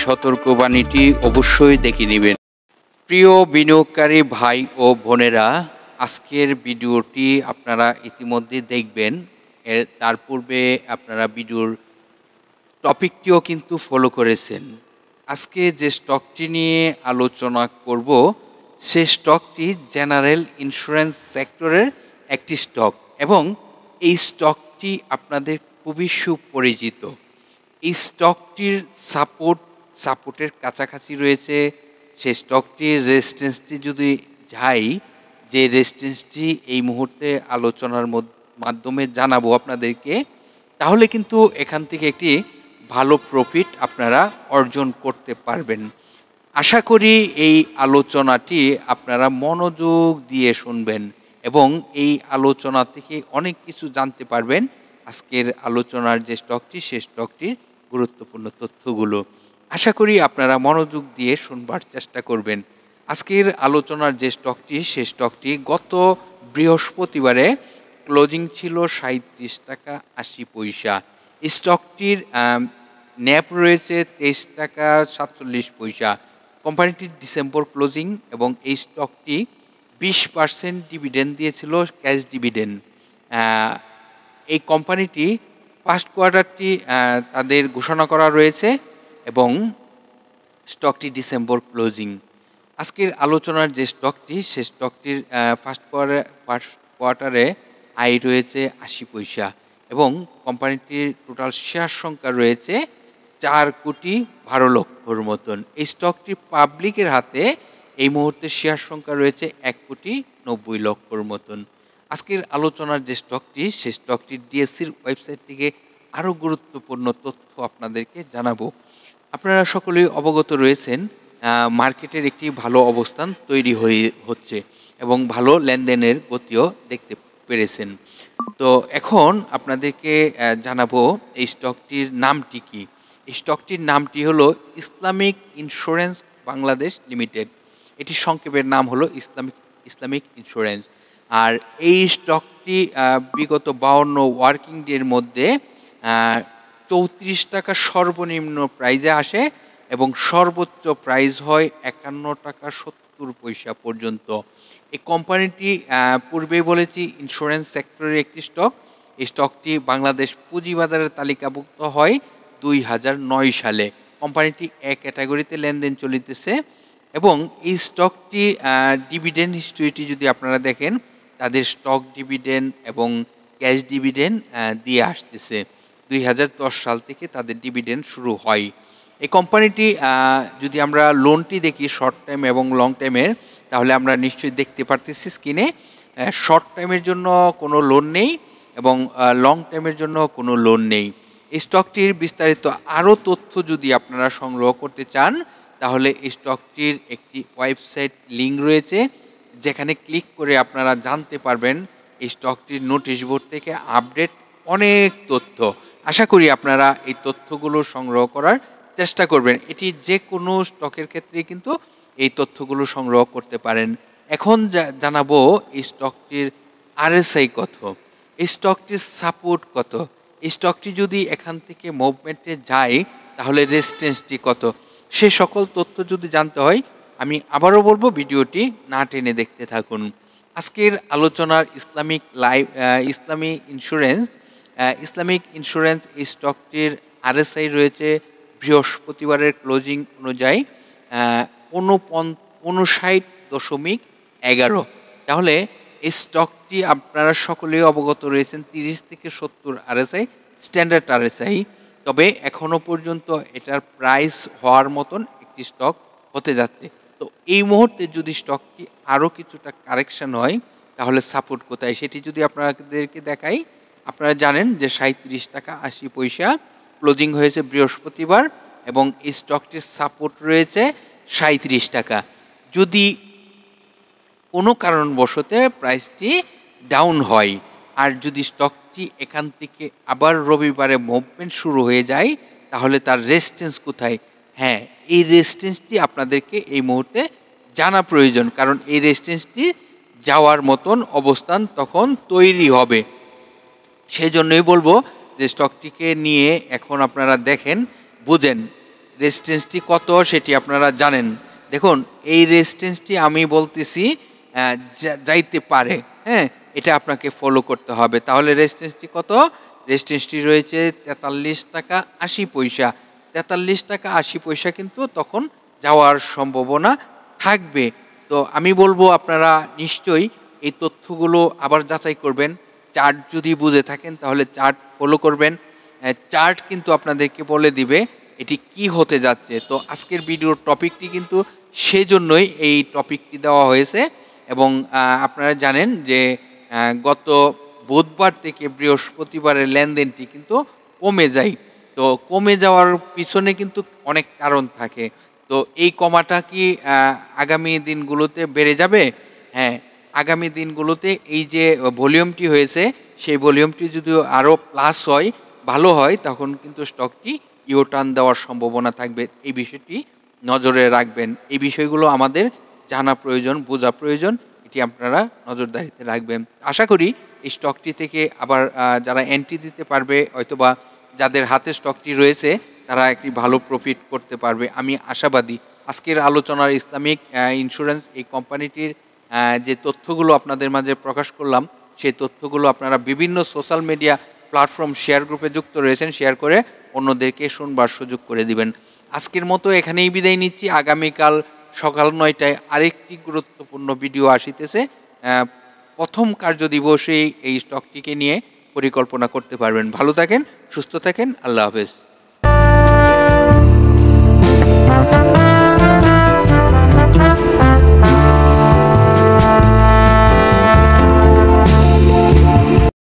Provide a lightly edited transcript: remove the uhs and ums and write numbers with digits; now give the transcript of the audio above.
সতর্কবাণীটি অবশ্যই দেখে নেবেন। প্রিয় বিনিয়োগকারী ভাই ও বোনেরা, আজকের ভিডিওটি আপনারা ইতিমধ্যে দেখবেন। তার পূর্বে আপনারা ভিডিওর টপিকটিও কিন্তু ফলো করেছেন। আজকে যে স্টকটি নিয়ে আলোচনা করব সে স্টকটি জেনারেল ইন্স্যুরেন্স সেক্টরের একটি স্টক এবং এই স্টকটি আপনাদের খুবই সুপরিচিত। এই স্টকটির সাপোর্টের কাছাকাছি রয়েছে। সেই স্টকটির রেজিস্ট্যান্সটি যদি যাই, যে রেজিস্ট্যান্সটি এই মুহূর্তে আলোচনার মাধ্যমে জানাবো আপনাদেরকে, তাহলে কিন্তু এখান থেকে একটি ভালো প্রফিট আপনারা অর্জন করতে পারবেন। আশা করি এই আলোচনাটি আপনারা মনোযোগ দিয়ে শুনবেন এবং এই আলোচনা থেকে অনেক কিছু জানতে পারবেন। আজকের আলোচনার যে স্টকটি, সেই স্টকটির গুরুত্বপূর্ণ তথ্যগুলো আশা করি আপনারা মনোযোগ দিয়ে শুনবার চেষ্টা করবেন। আজকের আলোচনার যে স্টকটি, সেই স্টকটি গত বৃহস্পতিবারে ক্লোজিং ছিল 37 টাকা 80 পয়সা। এই স্টকটির ন্যাপ রয়েছে 23 টাকা 47 পয়সা। কোম্পানিটির ডিসেম্বর ক্লোজিং এবং এই স্টকটি 20% ডিভিডেন্ড দিয়েছিল, ক্যাশ ডিভিডেন্ড। এই কোম্পানিটি ফার্স্ট কোয়ার্টারটি তাদের ঘোষণা করা রয়েছে এবং স্টকটি ডিসেম্বর ক্লোজিং। আজকের আলোচনার যে স্টকটি, সে স্টকটির ফার্স্ট কোয়ার্টারে আয় রয়েছে 80 পয়সা এবং কোম্পানিটির টোটাল শেয়ার সংখ্যা রয়েছে 4,12,00,000 মতন। এই স্টকটি পাবলিকের হাতে এই মুহূর্তে শেয়ার সংখ্যা রয়েছে 1,90,00,000 মতন। আজকের আলোচনার যে স্টকটি, সেই স্টকটির ডিএসসির ওয়েবসাইট থেকে আরও গুরুত্বপূর্ণ তথ্য আপনাদেরকে জানাবো। আপনারা সকলেই অবগত রয়েছেন, মার্কেটের একটি ভালো অবস্থান তৈরি হচ্ছে এবং ভালো লেনদেনের গতিও দেখতে পেরেছেন। তো এখন আপনাদেরকে জানাবো এই স্টকটির নামটি কি। এই স্টকটির নামটি হলো ইসলামিক ইন্স্যুরেন্স বাংলাদেশ লিমিটেড। এটি সংক্ষেপের নাম হলো ইসলামিক ইন্স্যুরেন্স। আর এই স্টকটি বিগত 52 ওয়ার্কিং ডের মধ্যে 34 টাকা সর্বনিম্ন প্রাইজে আসে এবং সর্বোচ্চ প্রাইস হয় 51 টাকা 70 পয়সা পর্যন্ত। এই কোম্পানিটি পূর্বেই বলেছি ইন্স্যুরেন্স সেক্টরের একটি স্টক। এই স্টকটি বাংলাদেশ পুঁজিবাজারের তালিকাভুক্ত হয় 2009 সালে। কোম্পানিটি এক ক্যাটাগরিতে লেনদেন চলিতেছে এবং এই স্টকটি ডিভিডেন্ড হিস্ট্রিটি যদি আপনারা দেখেন, তাদের স্টক ডিভিডেন্ড এবং ক্যাশ ডিভিডেন্ড দিয়ে আসতেছে। 2010 সাল থেকে তাদের ডিভিডেন্ড শুরু হয়। এই কোম্পানিটি যদি আমরা লোনটি দেখি শর্ট টাইম এবং লং টাইমের, তাহলে আমরা নিশ্চয়ই দেখতে পারতেছি স্ক্রিনে শর্ট টাইমের জন্য কোনো লোন নেই এবং লং টাইমের জন্য কোনো লোন নেই। এই স্টকটির বিস্তারিত আরও তথ্য যদি আপনারা সংগ্রহ করতে চান, তাহলে এই স্টকটির একটি ওয়েবসাইট লিঙ্ক রয়েছে, যেখানে ক্লিক করে আপনারা জানতে পারবেন এই স্টকটির নোটিশ বোর্ড থেকে আপডেট অনেক তথ্য। আশা করি আপনারা এই তথ্যগুলো সংগ্রহ করার চেষ্টা করবেন। এটি যে কোনো স্টকের ক্ষেত্রে কিন্তু এই তথ্যগুলো সংগ্রহ করতে পারেন। এখন জানাবো এই স্টকটির আরএসআই কত, এই স্টকটির সাপোর্ট কত, এই স্টকটি যদি এখান থেকে মুভমেন্টে যায় তাহলে রেজিস্ট্যান্সটি কত, সে সকল তথ্য যদি জানতে হয়, আমি আবারও বলবো ভিডিওটি না টেনে দেখতে থাকুন। আজকের আলোচনার ইসলামিক ইন্স্যুরেন্স এই স্টকটির আরএসআই রয়েছে বৃহস্পতিবারের ক্লোজিং অনুযায়ী 59.11। তাহলে এই স্টকটি আপনারা সকলেই অবগত রয়েছেন 30 থেকে 70 আরএসআই স্ট্যান্ডার্ড আরএসআই। তবে এখনও পর্যন্ত এটার প্রাইস হওয়ার মতন একটি স্টক হতে যাচ্ছে। তো এই মুহূর্তে যদি স্টকটি আরও কিছুটা কারেকশন হয়, তাহলে সাপোর্ট কোথায় সেটি যদি আপনাদেরকে দেখাই, আপনারা জানেন যে 37 টাকা 80 পয়সা ক্লোজিং হয়েছে বৃহস্পতিবার এবং এই স্টকটির সাপোর্ট রয়েছে 37 টাকা। যদি কোনো কারণবশত প্রাইসটি ডাউন হয় আর যদি স্টকটি এখান থেকে আবার রবিবারে মুভমেন্ট শুরু হয়ে যায়, তাহলে তার রেজিস্ট্যান্স কোথায়? হ্যাঁ, এই রেজিস্ট্যান্সটি আপনাদেরকে এই মুহূর্তে জানা প্রয়োজন, কারণ এই রেজিস্ট্যান্সটি যাওয়ার মতন অবস্থান তখন তৈরি হবে। সেই জন্যই বলবো যে স্টকটিকে নিয়ে এখন আপনারা দেখেন, বুঝেন রেজিস্ট্যান্সটি কত সেটি আপনারা জানেন। দেখুন এই রেজিস্ট্যান্সটি আমি বলতেছি যাইতে পারে, হ্যাঁ? এটা আপনাকে ফলো করতে হবে। তাহলে রেজিস্ট্যান্সটি কত? রেজিস্ট্যান্সটি রয়েছে ৪৩ টাকা ৮০ পয়সা। ৪৩ টাকা ৮০ পয়সা কিন্তু তখন যাওয়ার সম্ভাবনা থাকবে। তো আমি বলবো আপনারা নিশ্চয়ই এই তথ্যগুলো আবার যাচাই করবেন। চার্ট যদি বুঝে থাকেন তাহলে চার্ট ফলো করবেন। চার্ট কিন্তু আপনাদেরকে বলে দিবে এটি কি হতে যাচ্ছে। তো আজকের ভিডিওর টপিকটি কিন্তু সেজন্যই এই টপিকটি দেওয়া হয়েছে। এবং আপনারা জানেন যে গত বুধবার থেকে বৃহস্পতিবারের লেনদেনটি কিন্তু কমে যায়। তো কমে যাওয়ার পিছনে কিন্তু অনেক কারণ থাকে। তো এই কমাটা কি আগামী দিনগুলোতে বেড়ে যাবে? হ্যাঁ, আগামী দিনগুলোতে এই যে ভলিউমটি হয়েছে সেই ভলিউমটি যদি আরও প্লাস হয়, ভালো হয়, তখন কিন্তু স্টকটি ইউটার্ন দেওয়ার সম্ভাবনা থাকবে। এই বিষয়টি নজরে রাখবেন। এই বিষয়গুলো আমাদের জানা প্রয়োজন, বোঝা প্রয়োজন। এটি আপনারা নজরদারিতে রাখবেন। আশা করি এই স্টকটি থেকে আবার যারা এন্ট্রি দিতে পারবে, হয়তোবা যাদের হাতে স্টকটি রয়েছে তারা একটি ভালো প্রফিট করতে পারবে, আমি আশাবাদী। আজকের আলোচনার ইসলামিক ইন্স্যুরেন্স এই কোম্পানিটির যে তথ্যগুলো আপনাদের মাঝে প্রকাশ করলাম, সেই তথ্যগুলো আপনারা বিভিন্ন সোশ্যাল মিডিয়া প্ল্যাটফর্ম শেয়ার গ্রুপে যুক্ত রয়েছেন, শেয়ার করে অন্যদেরকে শুনবার সুযোগ করে দিবেন। আজকের মতো এখানেই বিদায় নিচ্ছি। আগামীকাল সকাল ৯টায় আরেকটি গুরুত্বপূর্ণ ভিডিও আসিতেছে। প্রথম কার্যদিবসেই এই স্টকটিকে নিয়ে পরিকল্পনা করতে পারবেন। ভালো থাকেন, সুস্থ থাকেন, আল্লাহ হাফেজ।